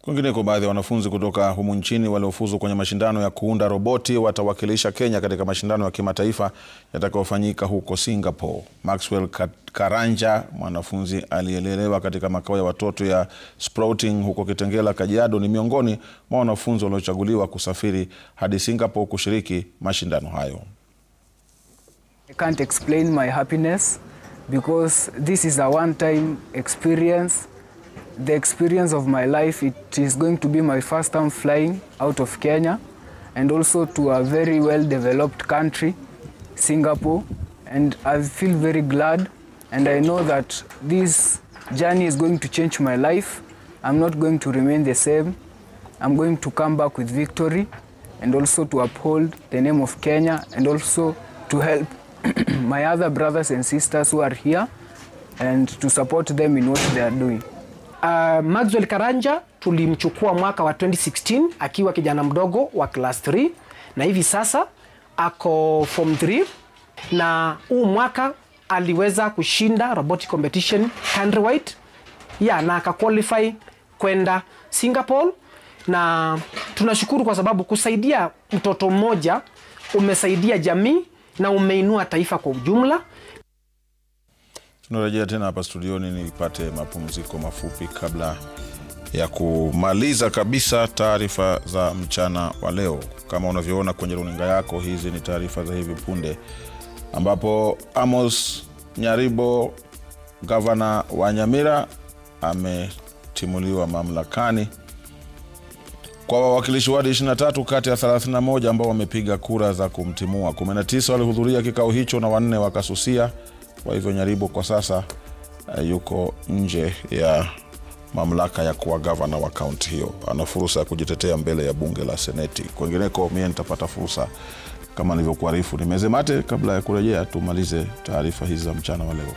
Kwingineko, baadhi ya wanafunzi kutoka humu nchini waliofuzu kwenye mashindano ya kuunda roboti watawakilisha Kenya katika mashindano ya kimataifa yatakayofanyika huko Singapore. Maxwell Karanja, mwanafunzi aliyelelewa katika makao ya watoto ya Sprouting huko Kitengela, Kajiado, ni miongoni mwa wanafunzi waliochaguliwa kusafiri hadi Singapore kushiriki mashindano hayo. I can't explain my happiness because this is a one-time experience. The experience of my life, it is going to be my first time flying out of Kenya and also to a very well-developed country, Singapore. And I feel very glad, and I know that this journey is going to change my life. I'm not going to remain the same. I'm going to come back with victory and also to uphold the name of Kenya and also to help my other brothers and sisters who are here and to support them in what they are doing. Maxwell Karanja tulimchukua mwaka wa 2016 akiwa kijana mdogo wa class 3 na hivi sasa ako form 3, na huu mwaka aliweza kushinda robotic competition countrywide na akaqualify kwenda Singapore, na tunashukuru kwa sababu kusaidia mtoto mmoja umesaidia jamii na umeinua taifa kwa ujumla. Tunarejea tena hapa studioni nipate mapumziko mafupi kabla ya kumaliza kabisa taarifa za mchana wa leo. Kama unavyoona kwenye runinga yako, hizi ni taarifa za hivi punde ambapo Amos Nyaribo, gavana wa Nyamira, ametimuliwa mamlakani. Kwa wawakilishi wadi 23 kati ya 31 ambao wamepiga kura za kumtimua, 19 walihudhuria kikao hicho na 4 wakasusia. Kwa hivyo Nyaribo kwa sasa yuko nje ya mamlaka ya kuwa gavana wa kaunti hiyo. Ana fursa ya kujitetea mbele ya bunge la seneti. Kwingineko, mimi nitapata fursa kama nilivyokuarifu nimeze mate kabla ya kurejea tumalize taarifa hizi za mchana wa leo.